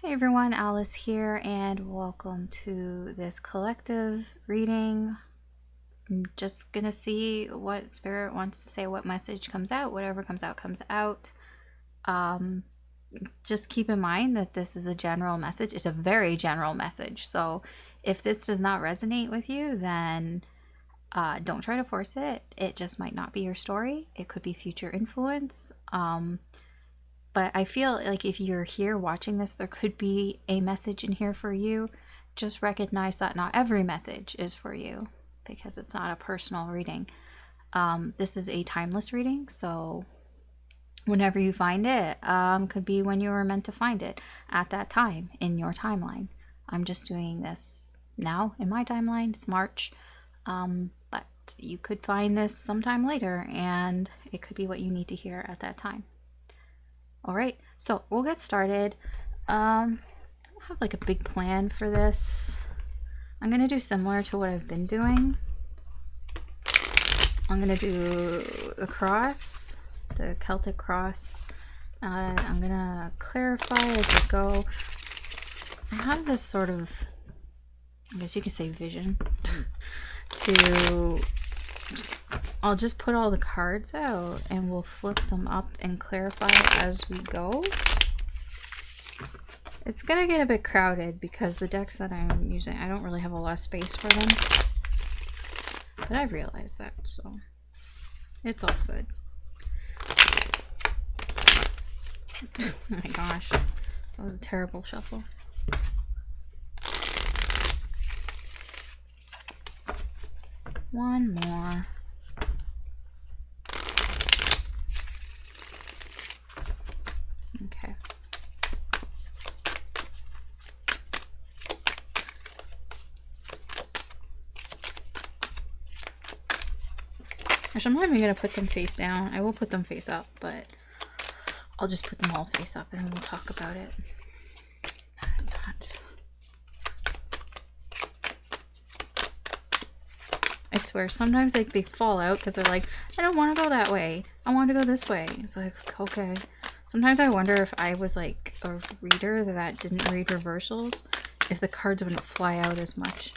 Hey everyone, Alice here, and welcome to this collective reading. I'm just gonna see what Spirit wants to say, what message comes out. Whatever comes out, comes out. Um, just keep in mind that this is a general message. It's a very general message. So if this does not resonate with you, then don't try to force it. It just might not be your story. It could be future influence. But I feel like if you're here watching this, there could be a message in here for you. Just recognize that not every message is for you because it's not a personal reading. This is a timeless reading, so whenever you find it, could be when you were meant to find it at that time in your timeline. I'm just doing this now in my timeline. It's March, but you could find this sometime later, and it could be what you need to hear at that time. All right, so we'll get started. I don't have like a big plan for this. I'm gonna do similar to what I've been doing. I'm gonna do the cross, the Celtic cross. I'm gonna clarify as we go. I have this sort of, I guess you could say, vision to, I'll just put all the cards out and we'll flip them up and clarify as we go. It's gonna get a bit crowded because the decks that I'm using, I don't really have a lot of space for them. But I realize that, so it's all good. Oh my gosh, that was a terrible shuffle. One more. Okay. Actually, I'm not even going to put them face down. I will put them face up, but I'll just put them all face up and then we'll talk about it. That's not... I swear, sometimes like they fall out because they're like, I don't want to go that way. I want to go this way. It's like, okay. Sometimes I wonder if I was like a reader that didn't read reversals, if the cards wouldn't fly out as much.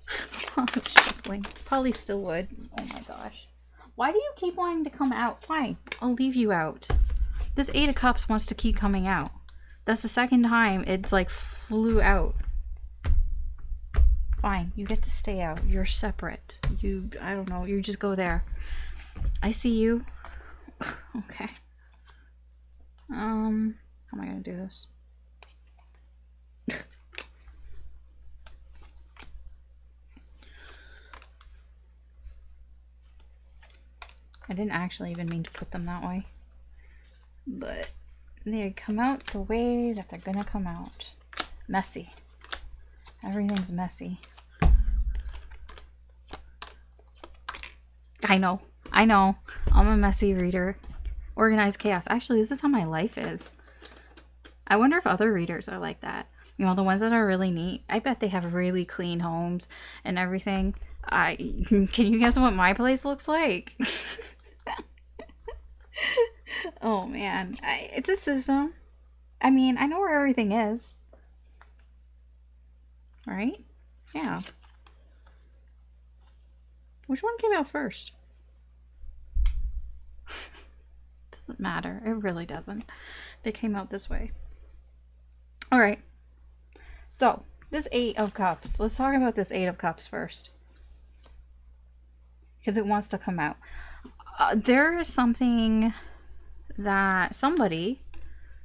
Shuffling. Probably still would. Oh my gosh. Why do you keep wanting to come out? Fine, I'll leave you out. This Eight of Cups wants to keep coming out. That's the second time it's like flew out. Fine, you get to stay out. You're separate. I don't know, you just go there. I see you. Okay. How am I gonna do this? I didn't actually even mean to put them that way. But they come out the way that they're gonna come out. Messy. Everything's messy. I know. I'm a messy reader. Organized chaos. Actually, this is how my life is. I wonder if other readers are like that. You know, the ones that are really neat. I bet they have really clean homes and everything. Can you guess what my place looks like? Oh man, it's a system. I mean, I know where everything is. Right? Yeah. Which one came out first? Doesn't matter. It really doesn't. They came out this way. All right. So, this Eight of Cups. Let's talk about this Eight of Cups first. Because it wants to come out. There is something that somebody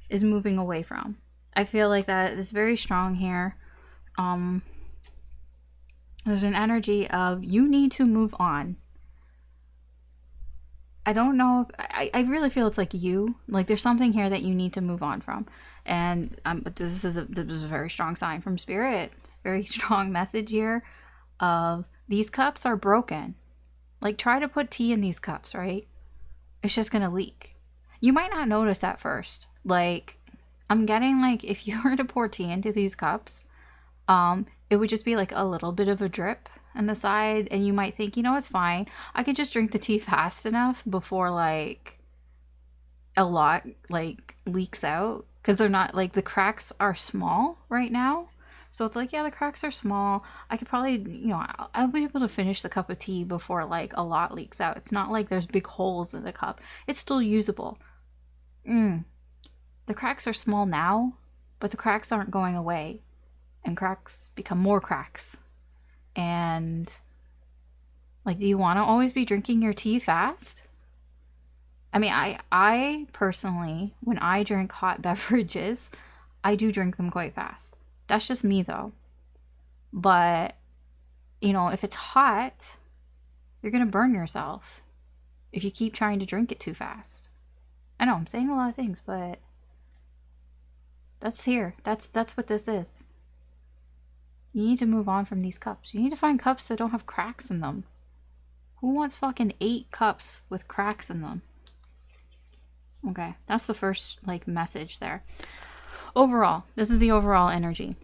is moving away from. I feel like that is very strong here. There's an energy of you need to move on. I don't know. I really feel it's like you. Like there's something here that you need to move on from. And this is a very strong sign from Spirit. Very strong message here of these cups are broken. Like try to put tea in these cups, right? It's just going to leak. You might not notice at first. Like I'm getting like if you were to pour tea into these cups, it would just be like a little bit of a drip on the side and you might think, you know, it's fine. I could just drink the tea fast enough before like a lot like leaks out because they're not like, the cracks are small right now. So it's like, yeah, the cracks are small. I could probably, you know, I'll be able to finish the cup of tea before like a lot leaks out. It's not like there's big holes in the cup. It's still usable. The cracks are small now, but the cracks aren't going away. And cracks become more cracks. And like, do you want to always be drinking your tea fast? I mean, I personally, when I drink hot beverages, I do drink them quite fast. That's just me though. But, you know, if it's hot, you're going to burn yourself if you keep trying to drink it too fast. I know I'm saying a lot of things, but that's here. That's what this is. You need to move on from these cups. You need to find cups that don't have cracks in them. Who wants fucking 8 cups with cracks in them? Okay, that's the first like message there. Overall, this is the overall energy.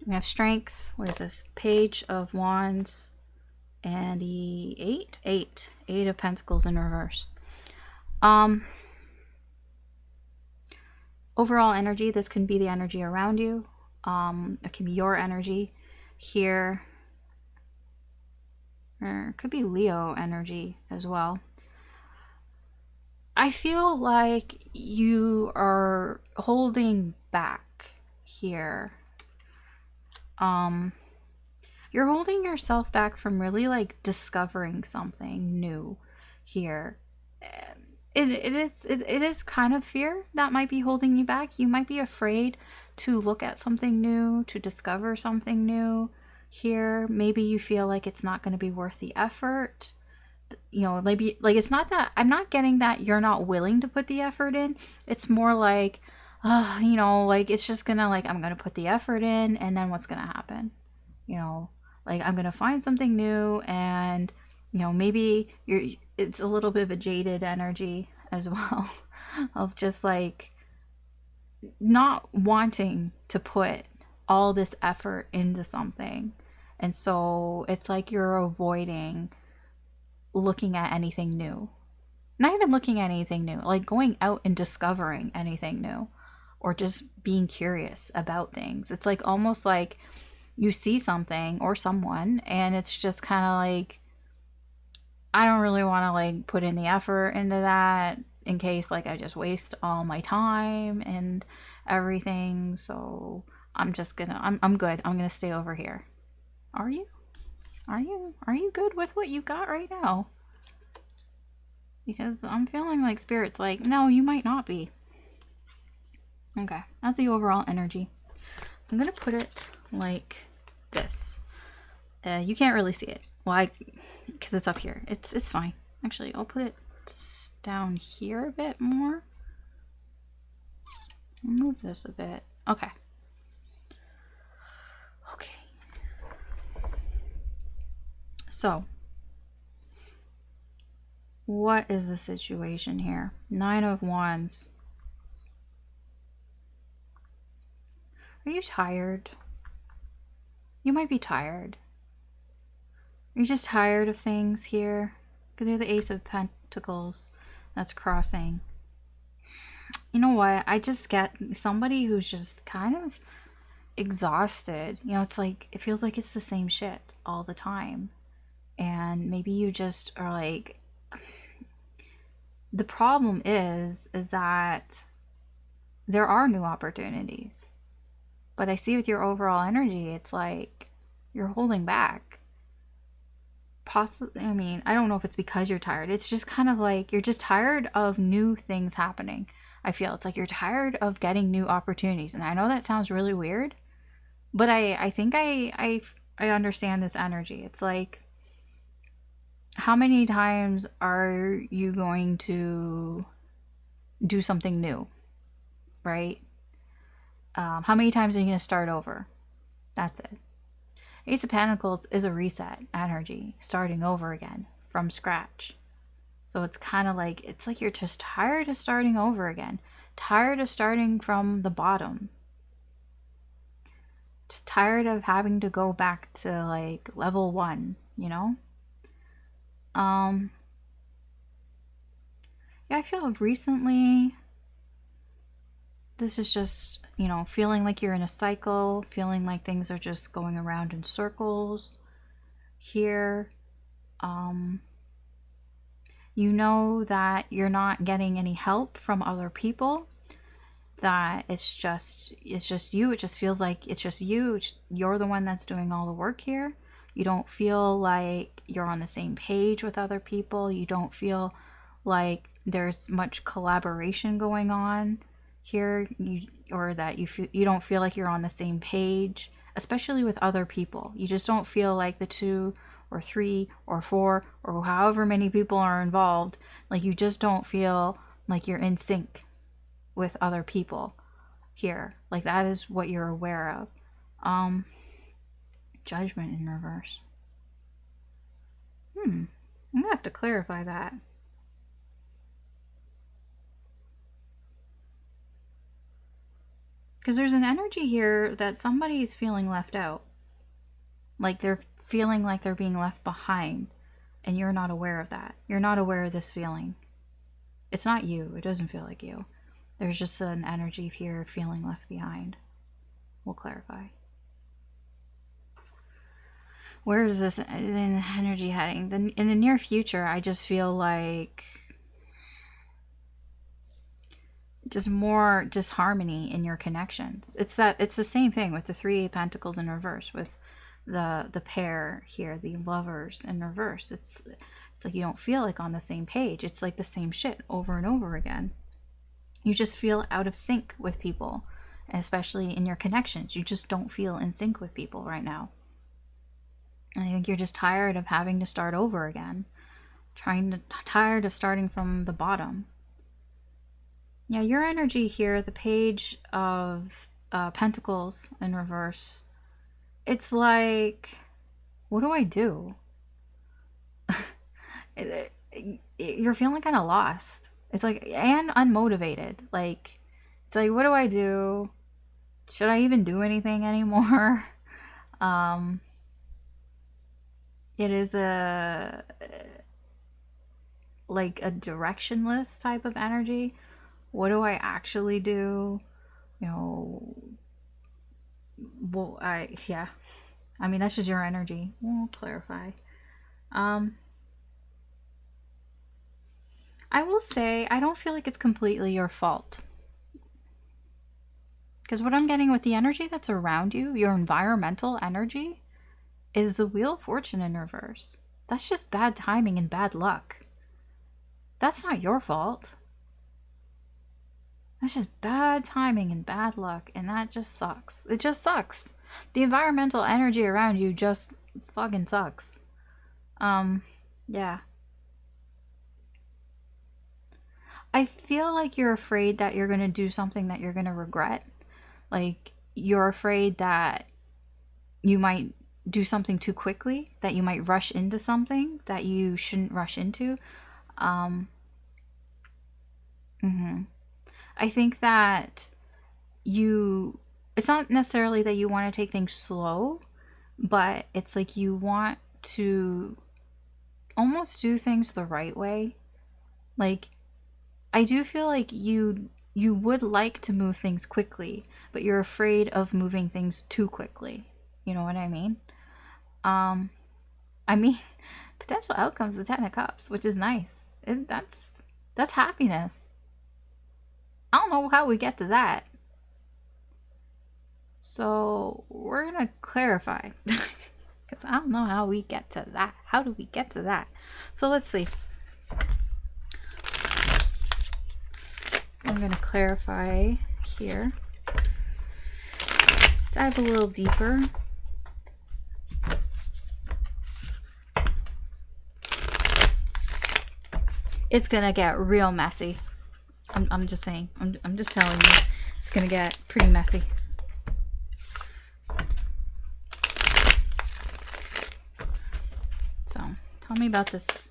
We have strength. What is this? Page of Wands and the 8 of Pentacles in reverse. Overall energy, this can be the energy around you. It can be your energy here. Or it could be Leo energy as well. I feel like you are holding back here. You're holding yourself back from really like discovering something new here. It is kind of fear that might be holding you back. You might be afraid to look at something new, to discover something new here. Maybe you feel like it's not going to be worth the effort. You know, maybe like, it's not that, I'm not getting that you're not willing to put the effort in. It's more like, you know, like it's just gonna, like, I'm gonna put the effort in and then what's gonna happen? You know, like I'm gonna find something new, and you know, maybe it's a little bit of a jaded energy as well of just like not wanting to put all this effort into something. And so it's like you're avoiding looking at anything new. Not even looking at anything new, like going out and discovering anything new, or just being curious about things. It's like almost like you see something or someone and it's just kind of like, I don't really want to like put in the effort into that in case like I just waste all my time and everything. So I'm just gonna, I'm good. I'm gonna stay over here. Are you? Are you good with what you got right now? Because I'm feeling like Spirit's like, no, you might not be. Okay, that's the overall energy. I'm gonna put it like this. You can't really see it. Why? Because it's up here. It's fine. Actually, I'll put it down here a bit more. Move this a bit. Okay. Okay. So, what is the situation here? 9 of Wands. Are you tired? You might be tired. Are you just tired of things here? Because you have the Ace of Pentacles that's crossing. You know what? I just get somebody who's just kind of exhausted. You know, it's like, it feels like it's the same shit all the time. And maybe you just are like, the problem is that there are new opportunities. But I see with your overall energy, it's like you're holding back. Possibly, I mean, I don't know if it's because you're tired. It's just kind of like you're just tired of new things happening. I feel it's like you're tired of getting new opportunities. And I know that sounds really weird, but I think I understand this energy. It's like, how many times are you going to do something new, right? How many times are you going to start over? That's it. Ace of Pentacles is a reset energy, starting over again from scratch. So it's kind of like, it's like you're just tired of starting over again, tired of starting from the bottom, just tired of having to go back to like level 1, you know? Yeah, I feel recently This is just, you know, feeling like you're in a cycle, feeling like things are just going around in circles here. You know that you're not getting any help from other people, that it's just you. It just feels like it's just you. You're the one that's doing all the work here. You don't feel like you're on the same page with other people. You don't feel like there's much collaboration going on here, or that you don't feel like you're on the same page, especially with other people. You just don't feel like the 2 or 3 or 4 or however many people are involved, like you just don't feel like you're in sync with other people here. Like that is what you're aware of. Judgment in reverse. I'm gonna have to clarify that. Because there's an energy here that somebody's feeling left out. Like they're feeling like they're being left behind, and you're not aware of that. You're not aware of this feeling. It's not you. It doesn't feel like you. There's just an energy here of feeling left behind. We'll clarify. Where is this energy heading? In the near future, I just feel like just more disharmony in your connections. It's the same thing with the 3 Pentacles in reverse, with the pair here, the lovers in reverse. It's like you don't feel like on the same page. It's like the same shit over and over again. You just feel out of sync with people, especially in your connections. You just don't feel in sync with people right now. And I think you're just tired of having to start over again. Tired of starting from the bottom. Yeah, your energy here, the Page of Pentacles in reverse. It's like, what do I do? You're feeling kind of lost. It's like, and unmotivated. Like, it's like, what do I do? Should I even do anything anymore? It is like a directionless type of energy. What do I actually do? You know, well, yeah. I mean, that's just your energy. We'll clarify. I will say, I don't feel like it's completely your fault. Because what I'm getting with the energy that's around you, your environmental energy, is the Wheel of Fortune in reverse. That's just bad timing and bad luck. That's not your fault. That's just bad timing and bad luck, and that just sucks. It just sucks. The environmental energy around you just fucking sucks. Yeah. I feel like you're afraid that you're gonna do something that you're gonna regret. Like, you're afraid that you might do something too quickly, that you might rush into something that you shouldn't rush into. I think that it's not necessarily that you want to take things slow, but it's like you want to almost do things the right way. Like, I do feel like you would like to move things quickly, but you're afraid of moving things too quickly. You know what I mean? I mean, potential outcomes, the 10 of Cups, which is nice. That's happiness. I don't know how we get to that. So we're gonna clarify. Because I don't know how we get to that. How do we get to that? So let's see. I'm gonna clarify here. Dive a little deeper. It's gonna get real messy. I'm just saying. I'm just telling you. It's gonna get pretty messy. So, tell me about this.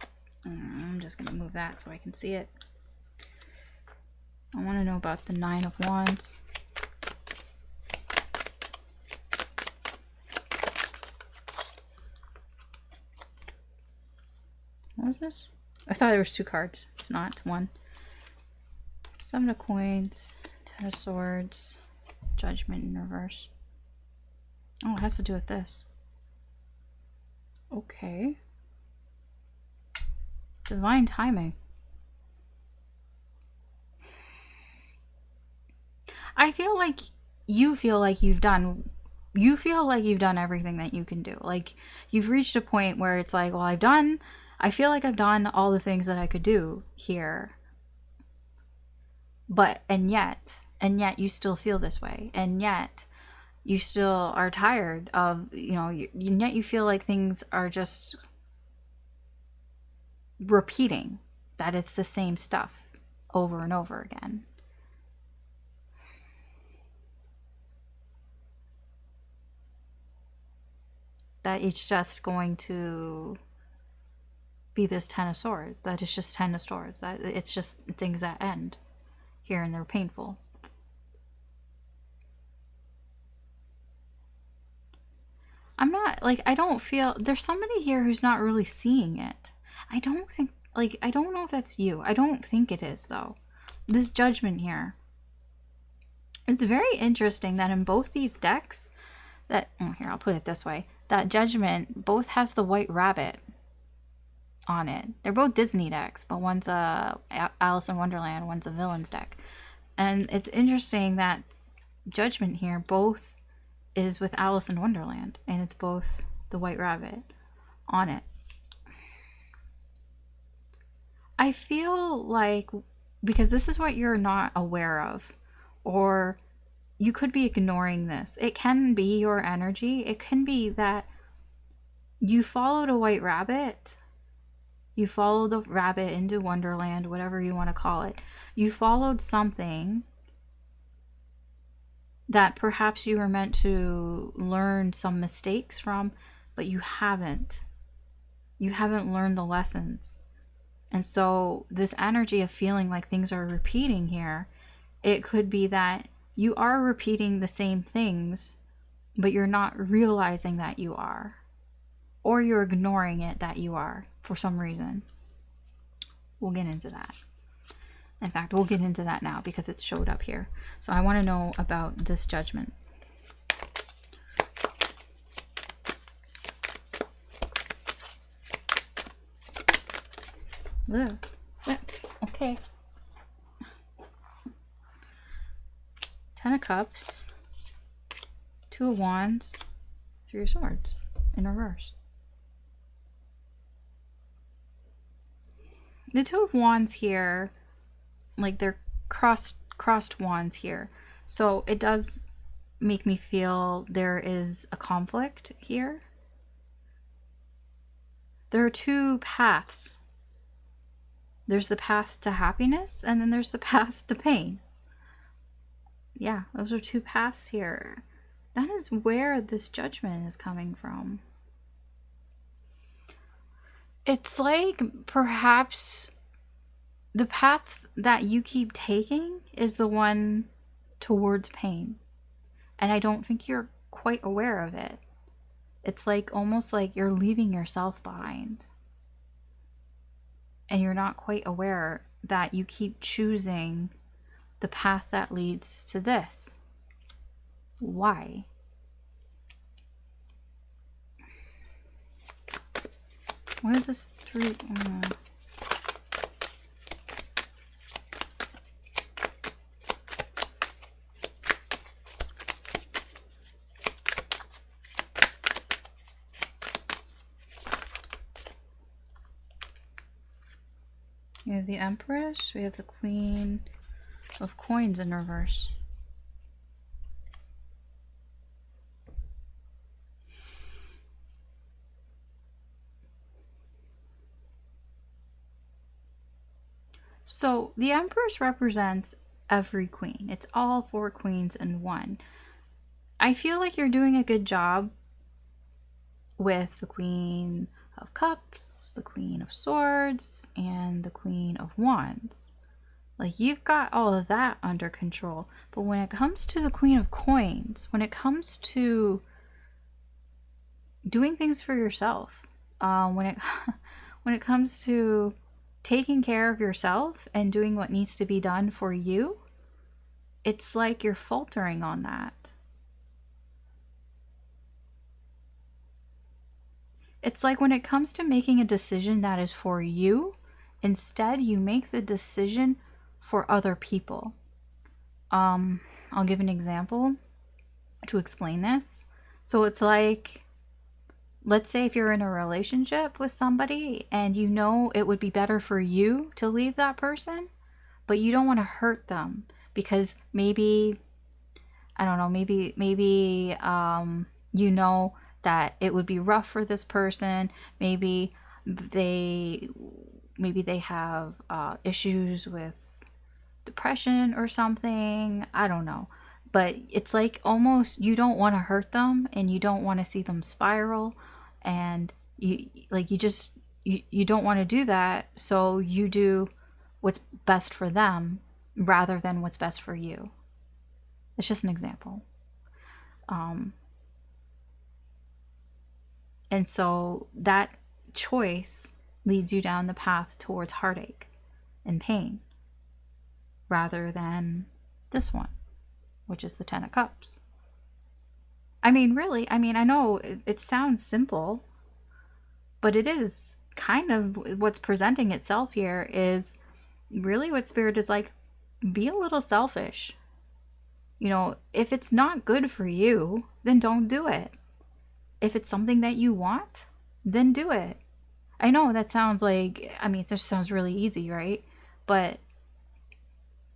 I'm just gonna move that so I can see it. I want to know about the 9 of Wands. What was this? I thought there was 2 cards. It's not. It's 1. 7 of Coins, Ten of Swords, Judgment in reverse. Oh, it has to do with this. Okay. Divine timing. I feel like you feel like you've done everything that you can do. Like, you've reached a point where it's like, well, I feel like I've done all the things that I could do here. But, and yet you still feel this way. And yet you still are tired of, and yet you feel like things are just repeating, that it's the same stuff over and over again. That it's just going to be this Ten of Swords. That it's just Ten of Swords. That it's just things that end here and they're painful. I'm not, like, I don't feel, there's somebody here who's not really seeing it. I don't think, like, I don't know if that's you. I don't think it is, though. This Judgment here. It's very interesting that in both these decks, that, oh, here, I'll put it this way. That Judgment both has the White Rabbit on it. They're both Disney decks, but one's a Alice in Wonderland, one's a Villains deck. And it's interesting that Judgment here both is with Alice in Wonderland, and it's both the White Rabbit on it. I feel like, because this is what you're not aware of, or you could be ignoring this. It can be your energy. It can be that you followed a white rabbit. You followed a rabbit into Wonderland, whatever you want to call it. You followed something that perhaps you were meant to learn some mistakes from, but you haven't. You haven't learned the lessons. And so this energy of feeling like things are repeating here, it could be that you are repeating the same things, but you're not realizing that you are. Or you're ignoring it that you are for some reason. We'll get into that. In fact, we'll get into that now because it's showed up here. So I want to know about this Judgment. Ugh. Okay. Ten of Cups, Two of Wands, Three of Swords in reverse. The Two of Wands here, like, they're crossed wands here. So it does make me feel there is a conflict here. There are two paths. There's the path to happiness, and then there's the path to pain. Yeah, those are two paths here. That is where this Judgment is coming from. It's like perhaps the path that you keep taking is the one towards pain. And I don't think you're quite aware of it. It's like almost like you're leaving yourself behind. And you're not quite aware that you keep choosing the path that leads to this. Why? What is this three? We have the Empress. We have the Queen of Coins in reverse. So the Empress represents every queen. It's all four queens in one. I feel like you're doing a good job with the Queen of Cups, the Queen of Swords, and the Queen of Wands. Like, you've got all of that under control. But when it comes to the Queen of Coins, when it comes to doing things for yourself, when it comes to taking care of yourself and doing what needs to be done for you, it's like you're faltering on that. It's like when it comes to making a decision that is for you, instead you make the decision for other people. I'll give an example to explain this. So it's like, let's say if you're in a relationship with somebody and you know it would be better for you to leave that person, but you don't want to hurt them because maybe, I don't know, maybe you know that it would be rough for this person. Maybe they have issues with depression or something. I don't know. But it's like almost you don't want to hurt them and you don't want to see them spiral, and you don't want to do that, so you do what's best for them rather than what's best for you. It's just an example. And so that choice leads you down the path towards heartache and pain rather than this one, which is the 10 of Cups. I mean, really, I know it sounds simple, but it is kind of what's presenting itself here is really what Spirit is like, be a little selfish. You know, if it's not good for you, then don't do it. If it's something that you want, then do it. I know that sounds like, it just sounds really easy, right? But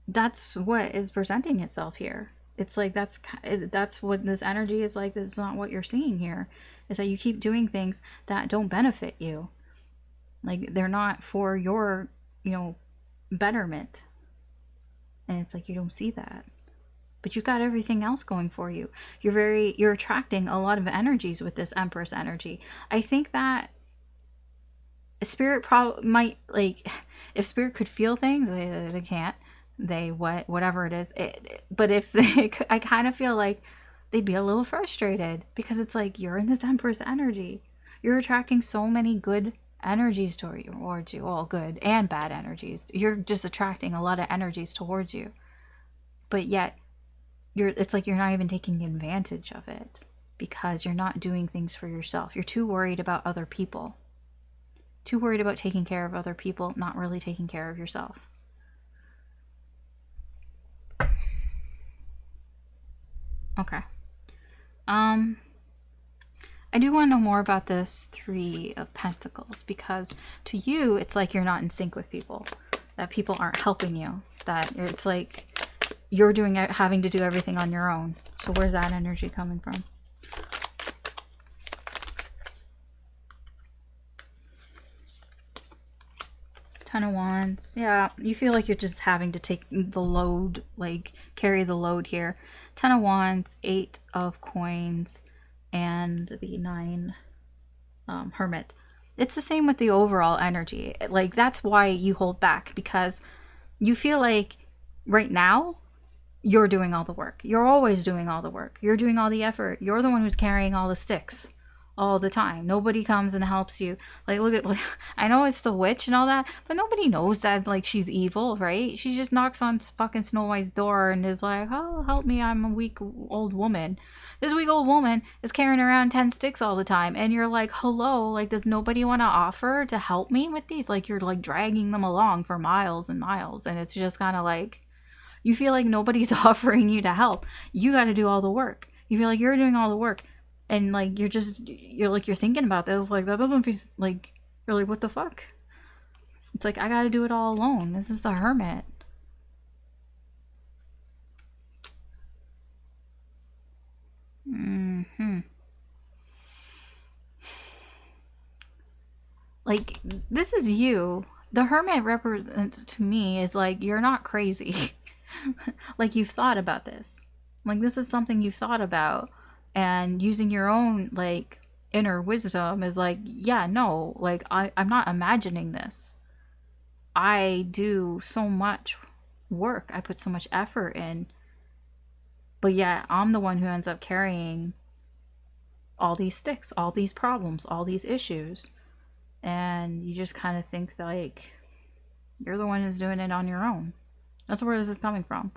that's what is presenting itself here. It's like that's what this energy is like. This is not what you're seeing here. Is that you keep doing things that don't benefit you. Like they're not for your, betterment. And it's like you don't see that. But you've got everything else going for you. You're attracting a lot of energies with this Empress energy. I think that Spirit might, like, if Spirit could feel things, they can't. Whatever it is. But if they could, I kind of feel like they'd be a little frustrated because it's like you're in this Empress energy. You're attracting so many good energies towards you, all good and bad energies. You're just attracting a lot of energies towards you. But yet, it's like you're not even taking advantage of it because you're not doing things for yourself. You're too worried about other people. Too worried about taking care of other people, not really taking care of yourself. Okay. I do want to know more about this 3 of Pentacles because to you, it's like you're not in sync with people. That people aren't helping you. That it's like you're having to do everything on your own. So where's that energy coming from? Ten of Wands. Yeah, you feel like you're just having to take the load, like carry the load here. 10 of Wands, 8 of Coins, and the 9 Hermit. It's the same with the overall energy. Like that's why you hold back, because you feel like right now you're doing all the work. You're always doing all the work. You're doing all the effort. You're the one who's carrying all the sticks all the time. Nobody comes and helps you. Like, look at, like, I know it's the witch and all that, but nobody knows that, like, she's evil, right? She just knocks on fucking Snow White's door and is like, oh, help me, I'm a weak old woman. This weak old woman is carrying around 10 sticks all the time, and you're like, hello, like, does nobody want to offer to help me with these? Like, you're, like, dragging them along for miles and miles, and it's just kind of like, you feel like nobody's offering you to help. You got to do all the work. You feel like you're doing all the work. And like you're thinking about this, like that doesn't feel like, you're like, what the fuck? It's like I gotta do it all alone. This is the Hermit. Like this is you. The Hermit represents to me is like you're not crazy. Like you've thought about this. Like this is something you've thought about. And using your own, like, inner wisdom is like, yeah, no, like, I'm not imagining this. I do so much work. I put so much effort in. But yeah, I'm the one who ends up carrying all these sticks, all these problems, all these issues. And you just kind of think that, like, you're the one who's doing it on your own. That's where this is coming from.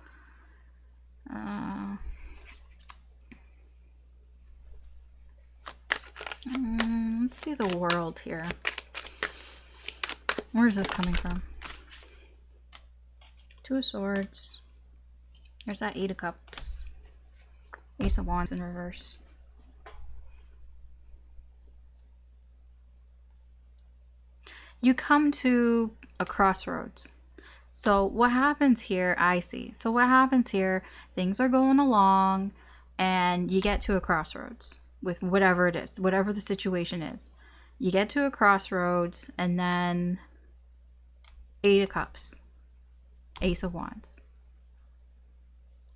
see the world here. Where is this coming from? Two of Swords. There's that Eight of Cups. Ace of Wands in reverse. You come to a crossroads. So what happens here, I see. So what happens here, things are going along and you get to a crossroads with whatever it is, whatever the situation is. You get to a crossroads and then Eight of Cups, Ace of Wands.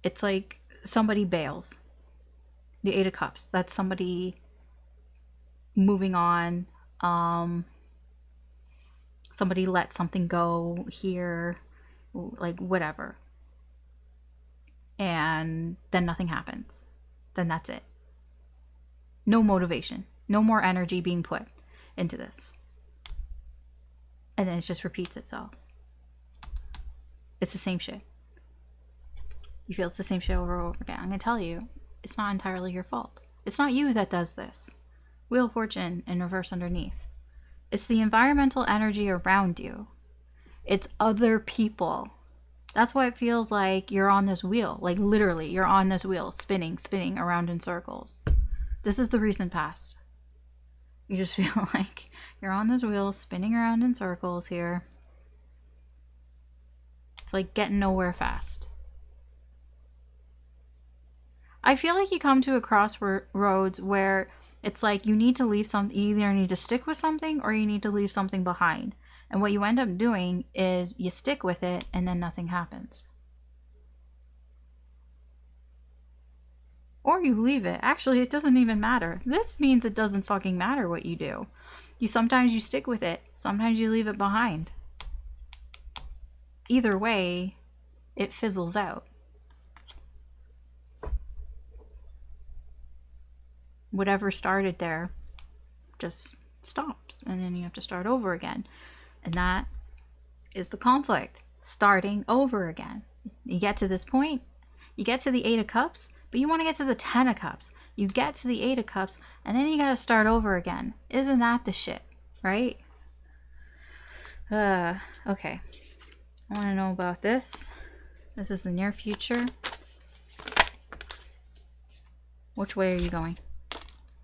It's like somebody bails. The Eight of Cups, that's somebody moving on. Somebody let something go here, like whatever. And then nothing happens. Then that's it. No motivation. No more energy being put into this. And then it just repeats itself. It's the same shit. You feel it's the same shit over and over again. I'm going to tell you, it's not entirely your fault. It's not you that does this. Wheel of Fortune in reverse underneath. It's the environmental energy around you. It's other people. That's why it feels like you're on this wheel. Like literally, you're on this wheel, spinning around in circles. This is the recent past. You just feel like you're on this wheel, spinning around in circles here. It's like getting nowhere fast. I feel like you come to a crossroads where it's like you need to leave something, you either need to stick with something or you need to leave something behind. And what you end up doing is you stick with it and then nothing happens. Or you leave it. Actually, it doesn't even matter. This means it doesn't fucking matter what you do. Sometimes you stick with it, sometimes you leave it behind. Either way, it fizzles out. Whatever started there just stops, and then you have to start over again. And that is the conflict, starting over again. You get to this point, you get to the Eight of Cups, but you want to get to the Ten of Cups. You get to the Eight of Cups, and then you got to start over again. Isn't that the shit, right? Okay. I want to know about this. This is the near future. Which way are you going?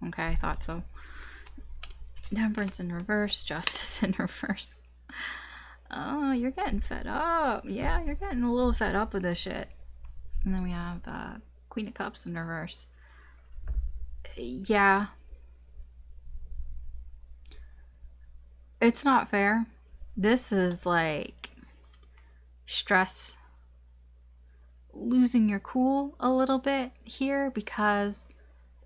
Okay, I thought so. Temperance in reverse, Justice in reverse. Oh, you're getting fed up. Yeah, you're getting a little fed up with this shit. And then we have Queen of Cups in reverse. Yeah. It's not fair. This is like stress. Losing your cool a little bit here because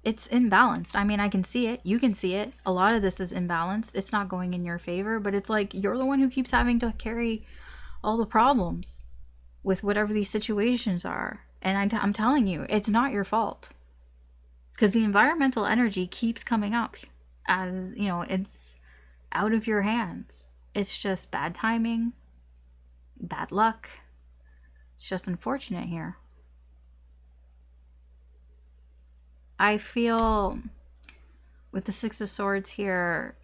it's imbalanced. I mean, I can see it. You can see it. A lot of this is imbalanced. It's not going in your favor, but it's like you're the one who keeps having to carry all the problems with whatever these situations are. And I'm telling you, it's not your fault. Because the environmental energy keeps coming up as, you know, it's out of your hands. It's just bad timing, bad luck. It's just unfortunate here. I feel with the Six of Swords here,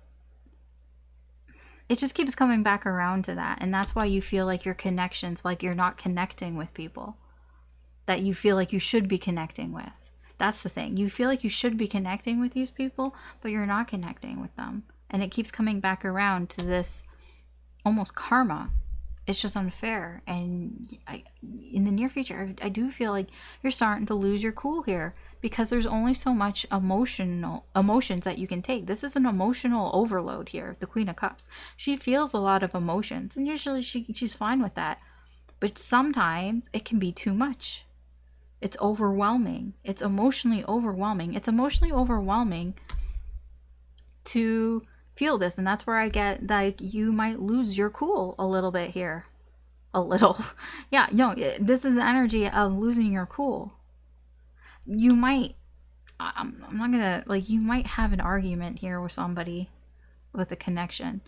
it just keeps coming back around to that. And that's why you feel like your connections, like you're not connecting with people that you feel like you should be connecting with. That's the thing. You feel like you should be connecting with these people, but you're not connecting with them. And it keeps coming back around to this almost karma. It's just unfair. And in the near future, I do feel like you're starting to lose your cool here because there's only so much emotions that you can take. This is an emotional overload here, the Queen of Cups. She feels a lot of emotions, and usually she's fine with that. But sometimes it can be too much. It's overwhelming. It's emotionally overwhelming. It's emotionally overwhelming to feel this, and that's where I get like you might lose your cool a little bit here. A little. Yeah, no, this is the energy of losing your cool. You might, I'm not gonna, like, you might have an argument here with somebody with a connection.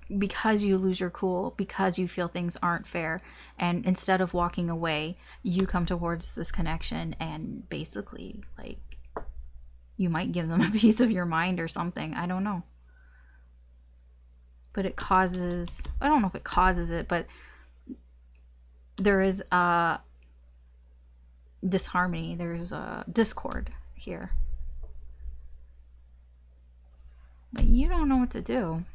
Because you lose your cool, because you feel things aren't fair, and instead of walking away, you come towards this connection and basically, like, You might give them a piece of your mind or something. I don't know. But it causes, I don't know if it causes it, but there is a disharmony. There's a discord here. But you don't know what to do.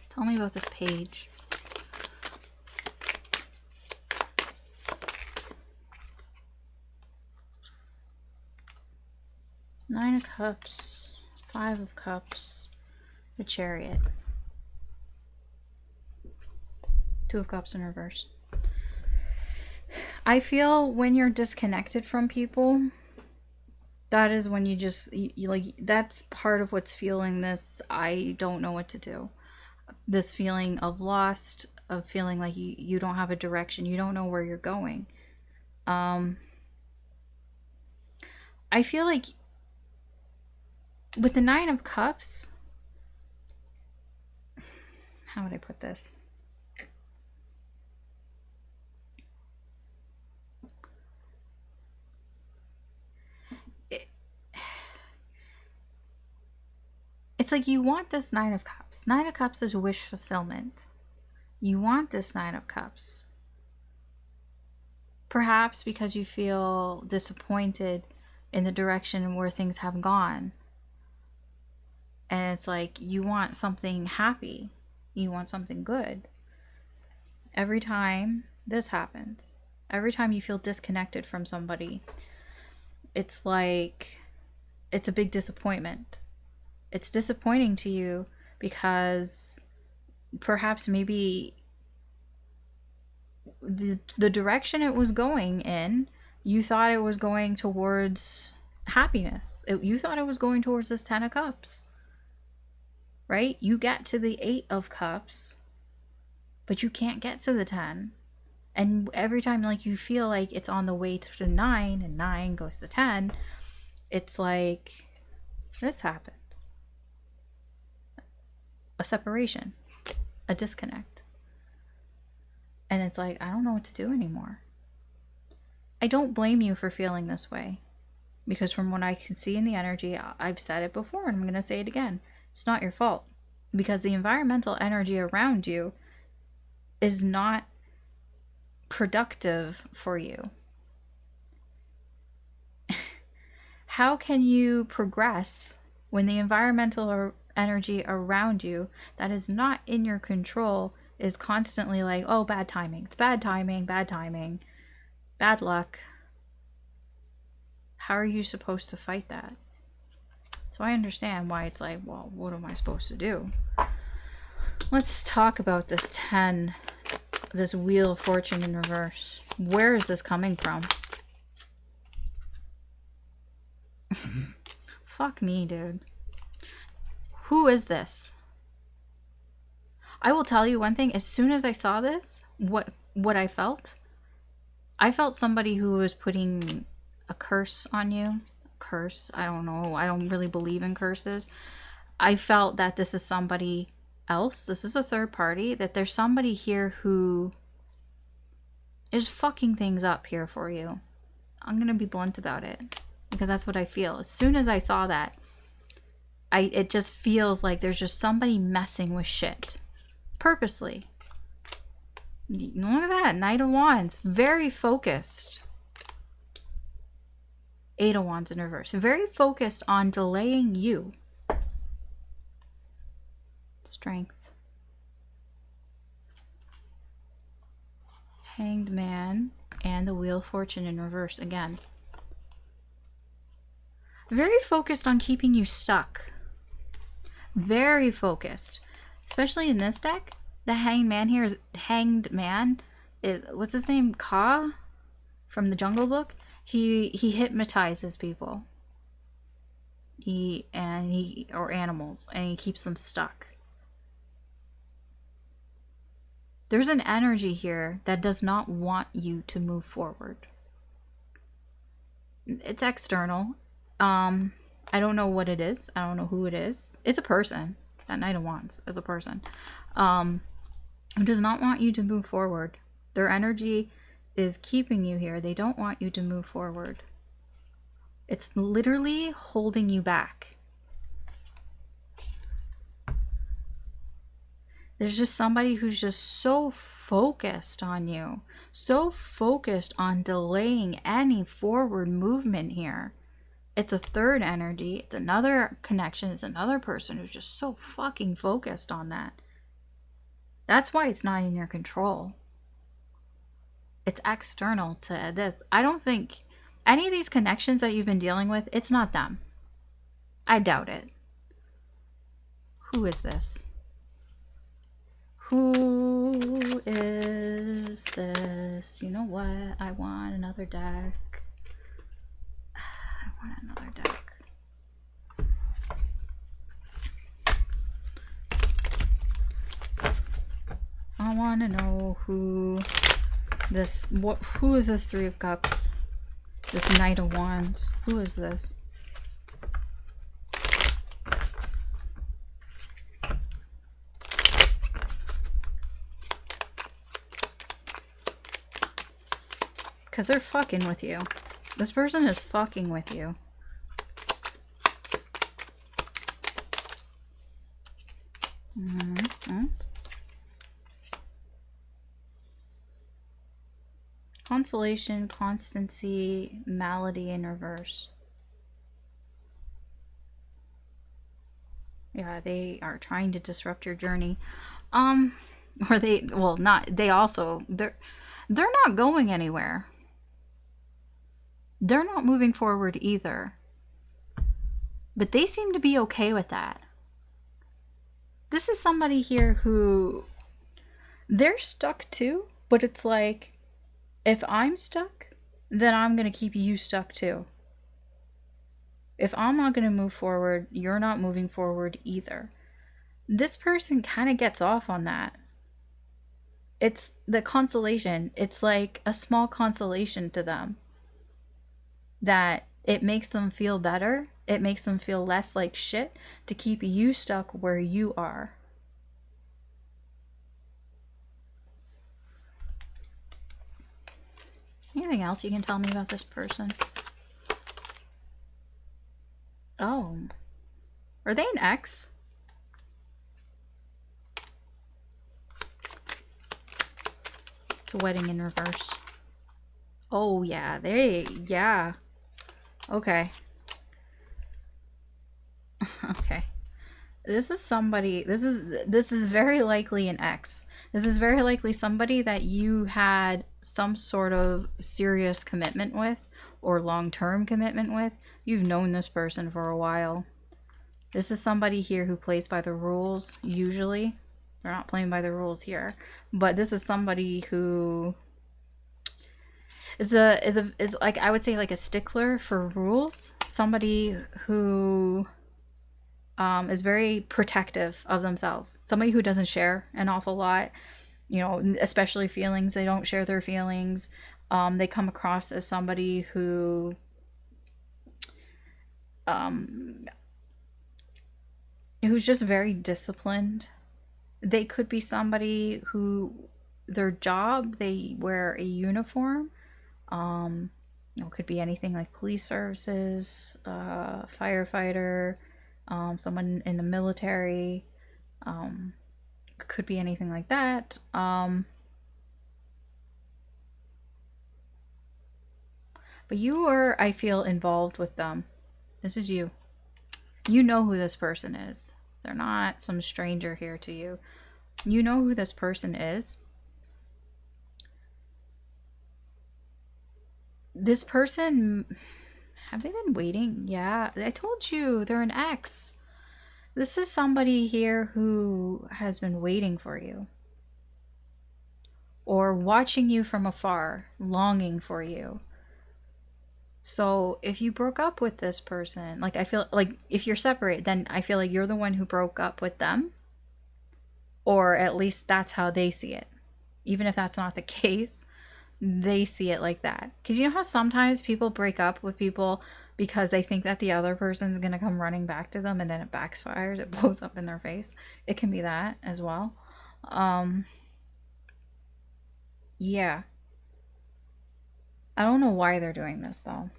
Tell me about this page. Nine of Cups, Five of Cups, the Chariot. Two of Cups in reverse. I feel when you're disconnected from people, that is when you just, like, that's part of what's fueling this I don't know what to do. This feeling of lost, of feeling like you don't have a direction, you don't know where you're going. I feel like with the Nine of Cups, how would I put this? It's like you want this Nine of Cups. Nine of Cups is wish fulfillment. You want this Nine of Cups. Perhaps because you feel disappointed in the direction where things have gone. And it's like you want something happy. You want something good. Every time this happens, every time you feel disconnected from somebody, it's like it's a big disappointment. It's disappointing to you because perhaps maybe the direction it was going in, you thought it was going towards happiness. You thought it was going towards this Ten of Cups, right? You get to the Eight of Cups, but you can't get to the 10. And every time, like, you feel like it's on the way to 9 and 9 goes to 10, it's like this happens. A separation, a disconnect. And it's like, I don't know what to do anymore. I don't blame you for feeling this way, because from what I can see in the energy, I've said it before and I'm going to say it again. It's not your fault, because the environmental energy around you is not productive for you. How can you progress when the environmental energy around you that is not in your control is constantly like, oh, bad timing, it's bad timing, bad luck? How are you supposed to fight that? So I understand why it's like, well, what am I supposed to do? Let's talk about this 10, this Wheel of Fortune in reverse. Where is this coming from? Fuck me, dude. Who is this? I will tell you one thing. As soon as I saw this, what I felt somebody who was putting a curse on you. Curse, I don't know. I don't really believe in curses. I felt that this is somebody else. This is a third party. That there's somebody here who is fucking things up here for you. I'm going to be blunt about it, because that's what I feel. As soon as I saw that, it just feels like there's just somebody messing with shit. Purposely. Look at that. Knight of Wands. Very focused. Eight of Wands in reverse. Very focused on delaying you. Strength. Hanged Man. And the Wheel of Fortune in reverse again. Very focused on keeping you stuck. Very focused. Especially in this deck. The Hanged Man here is Hanged Man. What's his name? Ka? From the Jungle Book. He hypnotizes people. Or animals. And he keeps them stuck. There's an energy here that does not want you to move forward. It's external. I don't know what it is. I don't know who it is. It's a person. That Knight of Wands is a person. Who does not want you to move forward. Their energy is keeping you here. They don't want you to move forward. It's literally holding you back. There's just somebody who's just so focused on you, so focused on delaying any forward movement here. It's a third energy. It's another connection. It's another person who's just so fucking focused on that. That's why it's not in your control. It's external to this. I don't think any of these connections that you've been dealing with, it's not them. I doubt it. Who is this? Who is this? You know what? I want another deck. I want another deck. I want to know who this, who is this Three of Cups? This Knight of Wands. Who is this? Because they're fucking with you. This person is fucking with you. Mm-hmm. Consolation, constancy, malady in reverse. Yeah, they are trying to disrupt your journey. Or they, well, not, they also, they're not going anywhere. They're not moving forward either. But they seem to be okay with that. This is somebody here who, they're stuck too, but it's like, if I'm stuck, then I'm going to keep you stuck too. If I'm not going to move forward, you're not moving forward either. This person kind of gets off on that. It's the consolation. It's like a small consolation to them. That it makes them feel better. It makes them feel less like shit to keep you stuck where you are. Anything else you can tell me about this person? Oh. Are they an ex? It's a wedding in reverse. Oh, yeah. Yeah. Okay. Okay. This is somebody, this is very likely an ex. This is very likely somebody that you had some sort of serious commitment with or long-term commitment with. You've known this person for a while. This is somebody here who plays by the rules, usually. They're not playing by the rules here. But this is somebody who is like, I would say, like a stickler for rules. Somebody who is very protective of themselves. Somebody who doesn't share an awful lot, you know, especially feelings. They don't share their feelings. They come across as somebody who who's just very disciplined. They could be somebody who their job, they wear a uniform. It could be anything like police services, firefighter, someone in the military, could be anything like that. But you are, I feel, involved with them. This is you. You know who this person is. They're not some stranger here to you. You know who this person is. This person, have they been waiting? Yeah, I told you, they're an ex. This is somebody here who has been waiting for you. Or watching you from afar, longing for you. So if you broke up with this person, like, I feel like if you're separated, then I feel like you're the one who broke up with them. Or at least that's how they see it. Even if that's not the case, they see it like that. Because you know how sometimes people break up with people because they think that the other person's going to come running back to them and then it backfires, it blows up in their face. It can be that as well. Yeah. I don't know why they're doing this though.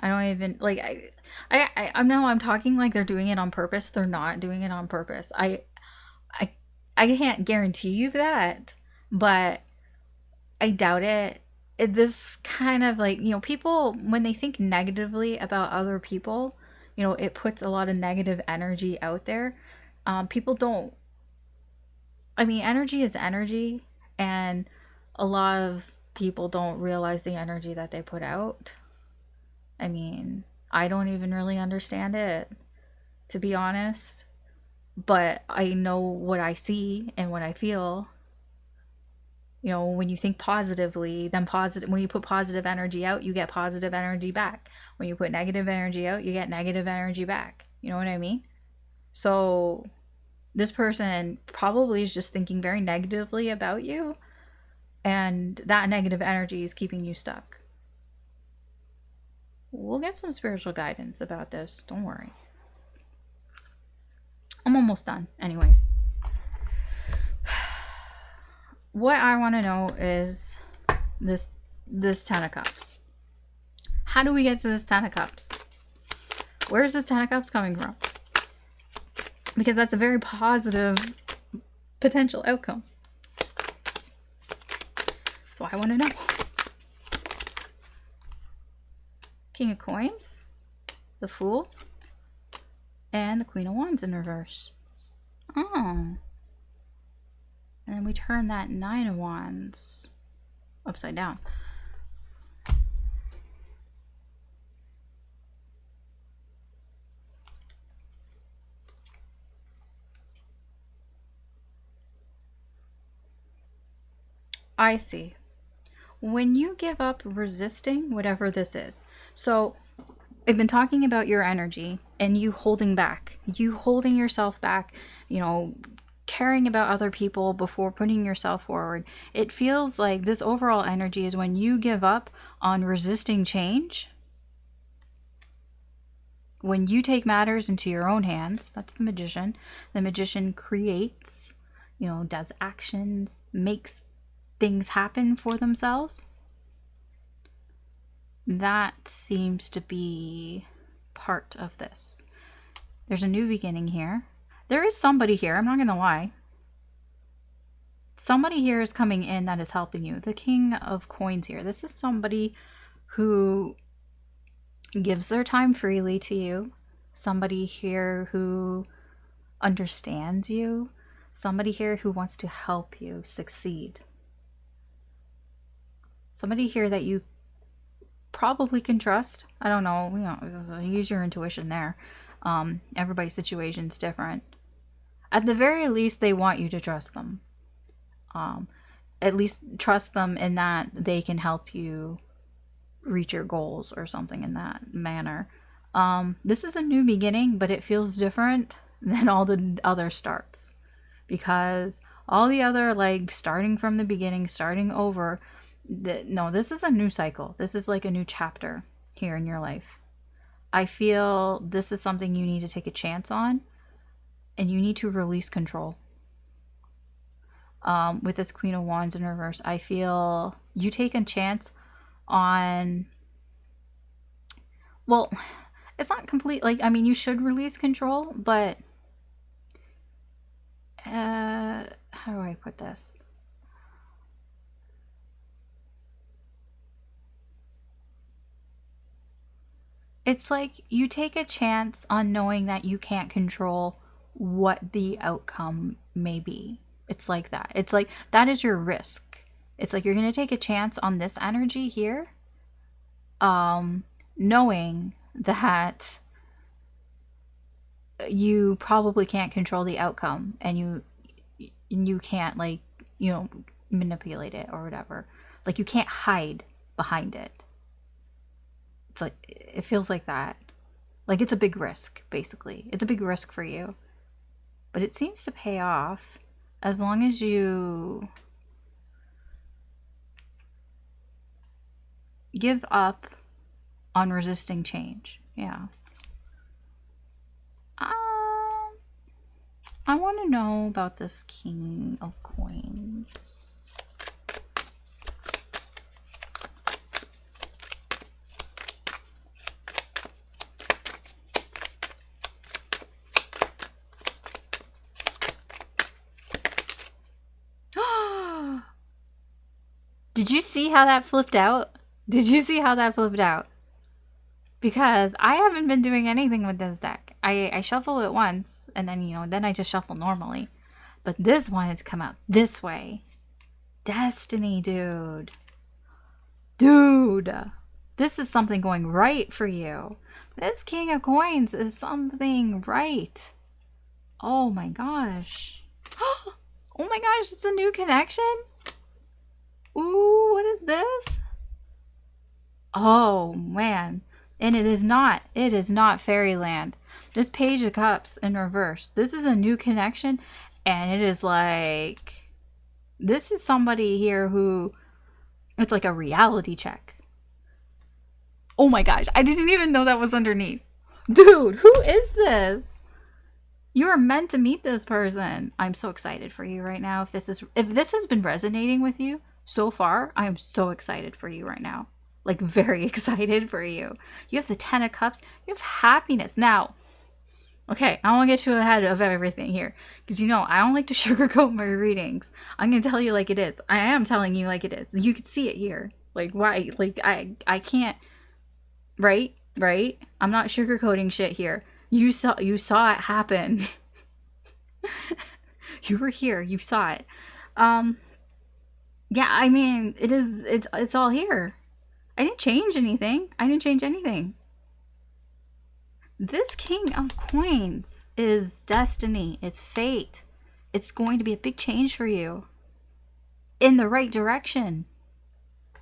I don't even like I know I'm talking like they're doing it on purpose. They're not doing it on purpose. I I can't guarantee you that, but I doubt it. This kind of like, people when they think negatively about other people, it puts a lot of negative energy out there. People don't, I mean, energy is energy, and a lot of people don't realize the energy that they put out. I mean, I don't even really understand it, to be honest, but I know what I see and what I feel. When you think positively, then when you put positive energy out, you get positive energy back. When you put negative energy out, you get negative energy back. You know what I mean? So this person probably is just thinking very negatively about you, and that negative energy is keeping you stuck. We'll get some spiritual guidance about this. Don't worry. I'm almost done. Anyways. What I want to know is this Ten of Cups. How do we get to this Ten of Cups? Where is this Ten of Cups coming from? Because that's a very positive potential outcome. So I want to know. King of Coins, the Fool, and the Queen of Wands in reverse. Oh. And then we turn that Nine of Wands upside down. I see. When you give up resisting whatever this is. So I've been talking about your energy and you holding back. You holding yourself back, caring about other people before putting yourself forward. It feels like this overall energy is when you give up on resisting change. When you take matters into your own hands, that's the Magician. The Magician creates, does actions, makes things happen for themselves. That seems to be part of this. There's a new beginning here. There is somebody here, I'm not going to lie. Somebody here is coming in that is helping you. The King of Coins here. This is somebody who gives their time freely to you. Somebody here who understands you. Somebody here who wants to help you succeed. Somebody here that you probably can trust. I don't know, use your intuition there. Everybody's situation's different. At the very least, they want you to trust them. At least trust them in that they can help you reach your goals or something in that manner. This is a new beginning, but it feels different than all the other starts. Because all the other, like, starting from the beginning, starting over, no, this is a new cycle. This is like a new chapter here in your life. I feel this is something you need to take a chance on, and you need to release control. With this Queen of Wands in reverse, I feel you take a chance on, well, it's not complete, like, I mean, you should release control, but how do I put this? It's like you take a chance on knowing that you can't control what the outcome may be. It's like that. It's like that is your risk. It's like you're going to take a chance on this energy here, knowing that you probably can't control the outcome, and you can't, like, manipulate it or whatever. Like, you can't hide behind it. It's like, it feels like that. Like, it's a big risk, basically. It's a big risk for you. But it seems to pay off as long as you give up on resisting change. Yeah. I want to know about this King of Coins. Did you see how that flipped out? Did you see how that flipped out? Because I haven't been doing anything with this deck. I shuffle it once, and then, you know, then I just shuffle normally. But this wanted to come out this way. Destiny, dude. Dude. This is something going right for you. This King of Coins is something right. Oh my gosh. Oh my gosh, it's a new connection? Ooh, what is this? Oh man. And it is not Fairyland. This Page of Cups in reverse. This is a new connection, and it is like, this is somebody here who, it's like a reality check. Oh my gosh, I didn't even know that was underneath. Dude, who is this? You are meant to meet this person. I'm so excited for you right now. If this has been resonating with you so far, I am so excited for you right now. Like, very excited for you. You have the 10 of Cups. You have happiness. Now, okay, I don't want to get you ahead of everything here, because, you know, I don't like to sugarcoat my readings. I'm going to tell you like it is. I am telling you like it is. You can see it here. Like, why? Like, I can't. Right? I'm not sugarcoating shit here. You saw it happen. You were here. You saw it. Yeah, I mean, it's all here. I didn't change anything. This King of Coins is destiny. It's fate. It's going to be a big change for you. In the right direction.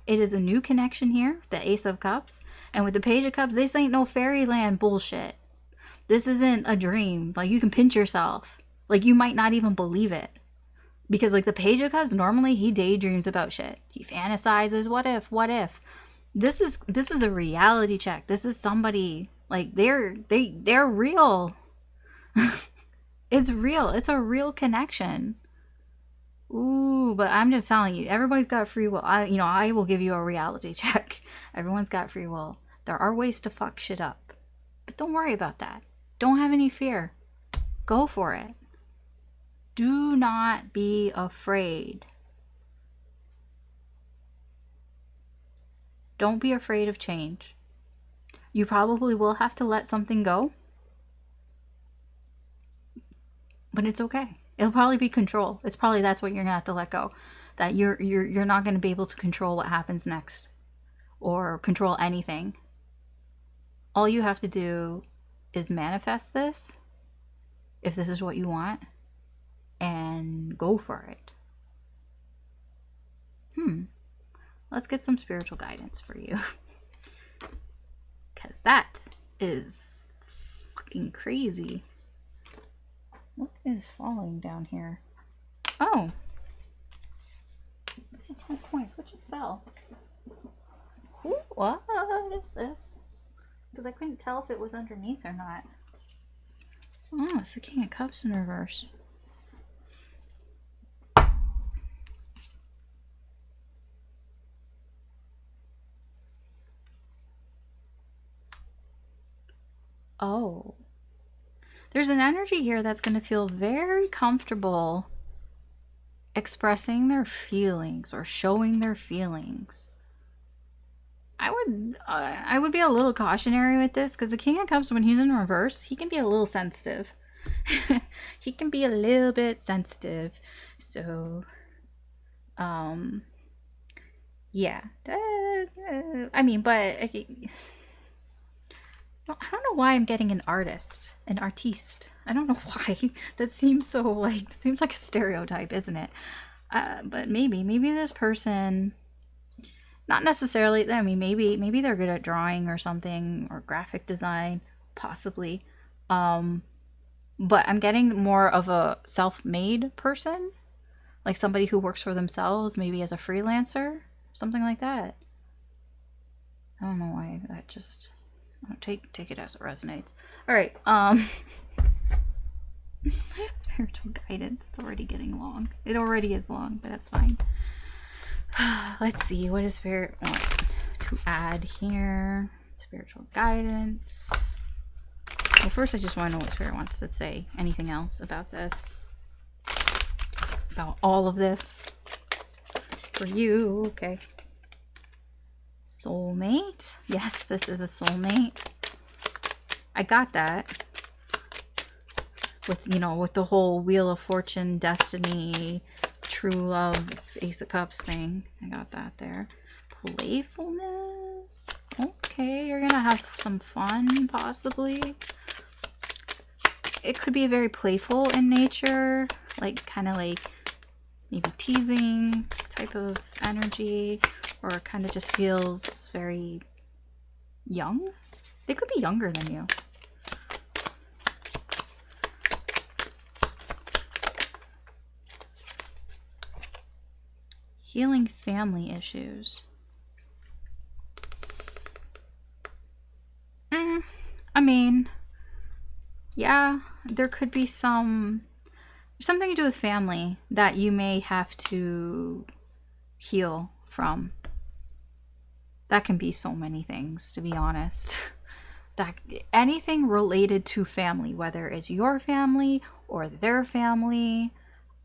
It is a new connection here, the Ace of Cups. And with the Page of Cups, this ain't no fairyland bullshit. This isn't a dream. Like, you can pinch yourself. Like, you might not even believe it. Because, like, the Page of Cups, normally he daydreams about shit. He fantasizes, what if? This is a reality check. This is somebody, like, they're real. It's real. It's a real connection. Ooh, but I'm just telling you, everybody's got free will. I will give you a reality check. Everyone's got free will. There are ways to fuck shit up. But don't worry about that. Don't have any fear. Go for it. Do not be afraid. Don't be afraid of change. You probably will have to let something go. But it's okay. It'll probably be control. It's probably that's what you're gonna have to let go. That you're not gonna be able to control what happens next. Or control anything. All you have to do is manifest this, if this is what you want, and go for it. Let's get some spiritual guidance for you. Because that is fucking crazy. What is falling down here? Oh. I see 10 coins. What just fell? Ooh, what is this? Because I couldn't tell if it was underneath or not. Oh, it's the King of Cups in reverse. Oh. There's an energy here that's going to feel very comfortable expressing their feelings or showing their feelings. I would be a little cautionary with this, because the King of Cups, when he's in reverse, he can be a little sensitive. He can be a little bit sensitive. So, yeah. I mean, but I don't know why I'm getting an artist, an artiste. I don't know why. That seems so like a stereotype, isn't it? But maybe this person, not necessarily. I mean, maybe they're good at drawing or something, or graphic design, possibly. But I'm getting more of a self-made person, like somebody who works for themselves, maybe as a freelancer, something like that. I don't know why that just. Take it as it resonates. All right. Spiritual guidance. It's already getting long. It already is long, but that's fine. Let's see. What does Spirit want to add here? Spiritual guidance. Well, first I just want to know what Spirit wants to say. Anything else about this? About all of this? For you, okay. Soulmate. Yes, this is a soulmate. I got that. With, you know, with the whole Wheel of Fortune, Destiny, True Love, Ace of Cups thing. I got that there. Playfulness. Okay, you're gonna have some fun, possibly. It could be very playful in nature. Like, kind of like maybe teasing type of energy. Or kind of just feels very young. They could be younger than you. Healing family issues. I mean, yeah, there could be something to do with family that you may have to heal from. That can be so many things, to be honest. That anything related to family, whether it's your family or their family,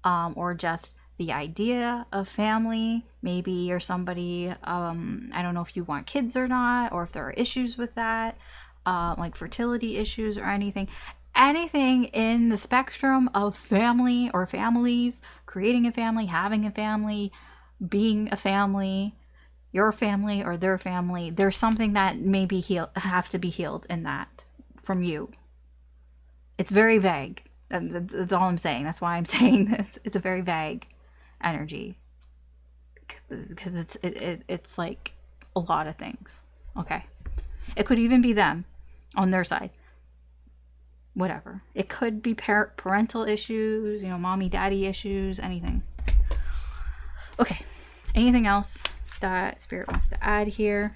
or just the idea of family. Maybe you're somebody, I don't know if you want kids or not, or if there are issues with that, like fertility issues or anything. Anything in the spectrum of family or families, creating a family, having a family, being a family, your family or their family, there's something that may be have to be healed in that from you. It's very vague. That's all I'm saying. That's why I'm saying this. It's a very vague energy because it's like a lot of things. Okay, it could even be them on their side. Whatever. It could be parental issues, you know, mommy, daddy issues, anything. Okay. Anything else that Spirit wants to add here?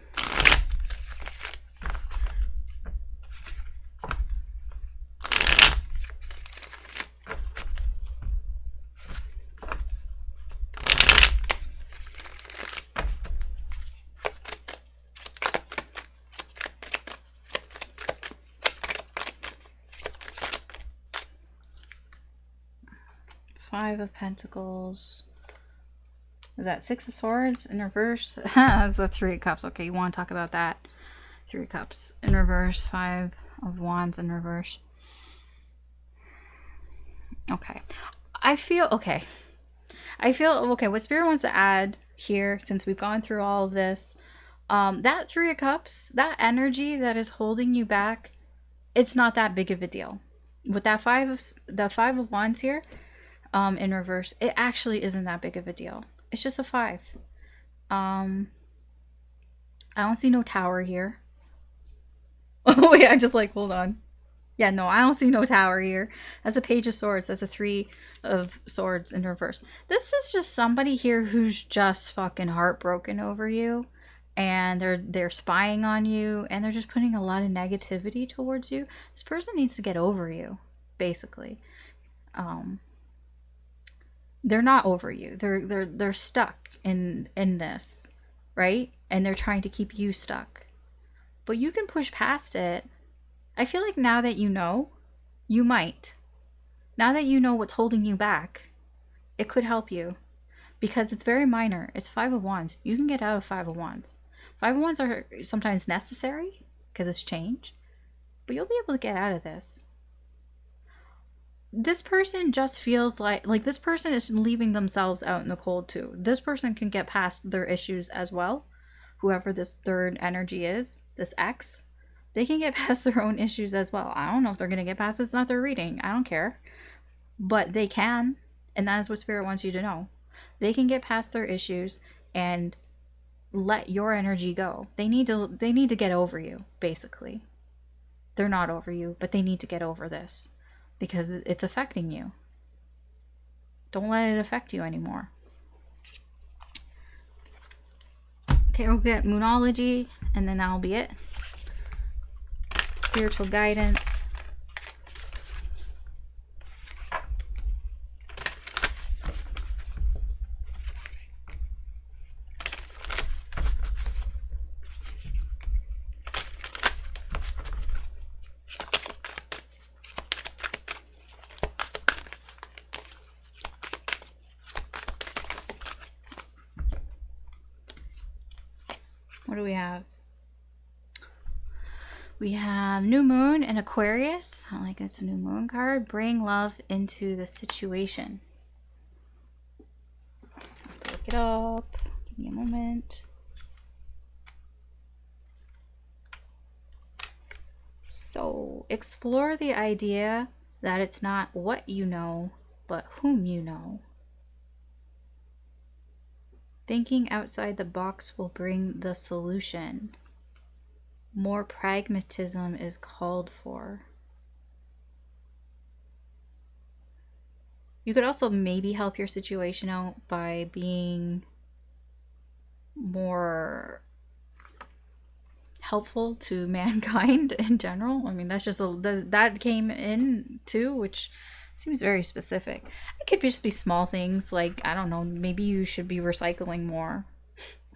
Five of Pentacles. Is that Six of Swords in reverse? That's the Three of Cups. Okay, you want to talk about that. Three of Cups in reverse. Five of Wands in reverse. Okay. I feel okay. What Spirit wants to add here, since we've gone through all of this, that Three of Cups, that energy that is holding you back, it's not that big of a deal. With that Five of Wands here, in reverse, it actually isn't that big of a deal. It's just a 5. I don't see no tower here. Oh wait, I'm just like, hold on. Yeah, no, I don't see no tower here. That's a Page of Swords. That's a 3 of Swords in reverse. This is just somebody here who's just fucking heartbroken over you, and they're spying on you, and they're just putting a lot of negativity towards you. This person needs to get over you, basically. They're not over you. They're stuck in this, right? And they're trying to keep you stuck. But you can push past it. I feel like now that you know, you might. Now that you know what's holding you back, it could help you. Because it's very minor. It's 5 of Wands. You can get out of 5 of Wands. 5 of Wands are sometimes necessary because it's change. But you'll be able to get out of this. This person just feels like this person is leaving themselves out in the cold too. This person can get past their issues as well. Whoever this third energy is, this X, they can get past their own issues as well. I don't know if they're going to get past it. It's not their reading. I don't care. But they can. And that is what Spirit wants you to know. They can get past their issues and let your energy go. They need to get over you, basically. They're not over you, but they need to get over this. Because it's affecting you. Don't let it affect you anymore. Okay, we'll get Moonology, and then that'll be it. Spiritual guidance. What do we have? We have New Moon and Aquarius. I like it's a New Moon card. Bring love into the situation. Look it up. Give me a moment. So, explore the idea that it's not what you know, but whom you know. Thinking outside the box will bring the solution. More pragmatism is called for. You could also maybe help your situation out by being more helpful to mankind in general. I mean, that's just that came in too, which seems very specific. It could just be small things like, I don't know, maybe you should be recycling more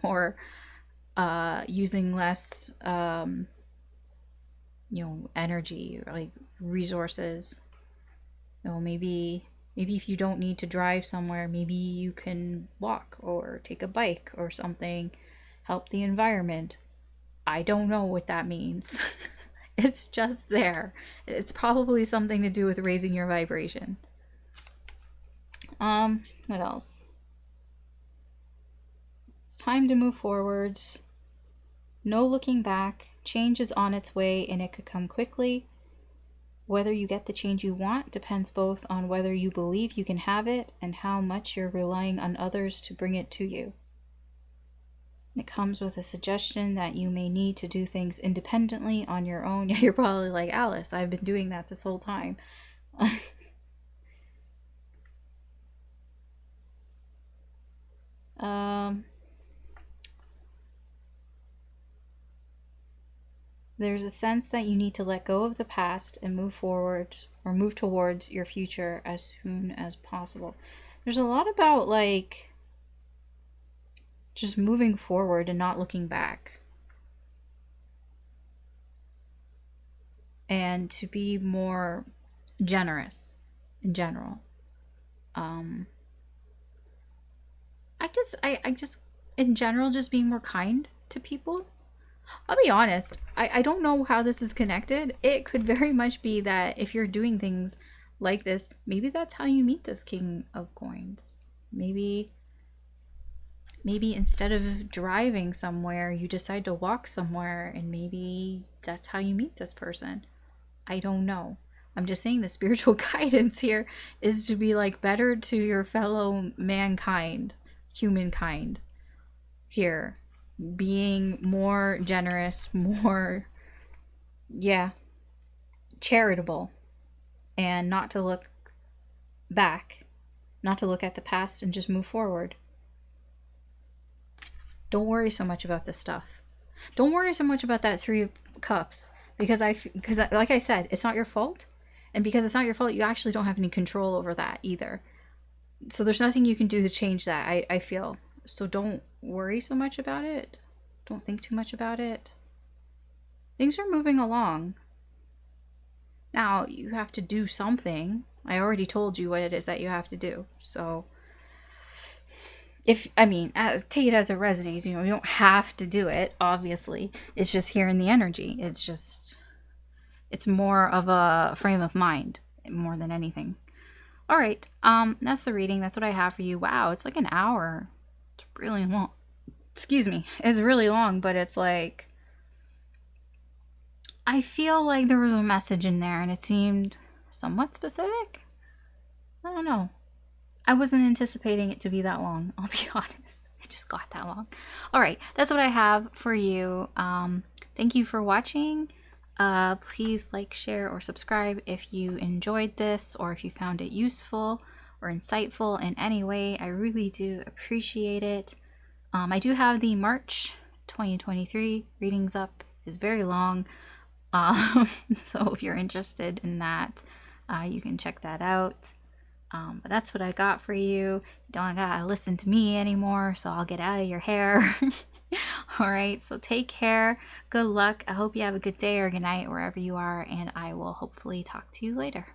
or using less energy, like resources. Maybe if you don't need to drive somewhere, maybe you can walk or take a bike or something. Help the environment. I don't know what that means. It's just there. It's probably something to do with raising your vibration. What else? It's time to move forwards. No looking back. Change is on its way and it could come quickly. Whether you get the change you want depends both on whether you believe you can have it and how much you're relying on others to bring it to you. It comes with a suggestion that you may need to do things independently on your own. Yeah, you're probably like, Alice, I've been doing that this whole time. There's a sense that you need to let go of the past and move forward or move towards your future as soon as possible. There's a lot about like just moving forward and not looking back. And to be more generous in general. I just in general just being more kind to people. I'll be honest, I don't know how this is connected. It could very much be that if you're doing things like this, maybe that's how you meet this King of Coins. Maybe instead of driving somewhere, you decide to walk somewhere, and maybe that's how you meet this person. I don't know. I'm just saying the spiritual guidance here is to be like better to your fellow mankind, humankind here. Being more generous, more, charitable, and not to look back, not to look at the past and just move forward. Don't worry so much about this stuff. Don't worry so much about that 3 of Cups because like I said, it's not your fault. And because it's not your fault, you actually don't have any control over that either. So there's nothing you can do to change that, I feel. So don't worry so much about it. Don't think too much about it. Things are moving along. Now, you have to do something. I already told you what it is that you have to do. So, take it as it resonates. You don't have to do it, obviously. It's just here in the energy. It's more of a frame of mind more than anything. All right, that's the reading. That's what I have for you. Wow, it's like an hour. It's really long. Excuse me. It's really long, but it's like, I feel like there was a message in there and it seemed somewhat specific. I don't know. I wasn't anticipating it to be that long. I'll be honest. It just got that long. All right. That's what I have for you. Thank you for watching. Please like, share, or subscribe if you enjoyed this or if you found it useful or insightful in any way. I really do appreciate it. I do have the March 2023 readings up. It's very long. So if you're interested in that, you can check that out. But that's what I got for you. You don't gotta listen to me anymore, so I'll get out of your hair. All right, so take care. Good luck. I hope you have a good day or good night wherever you are, and I will hopefully talk to you later.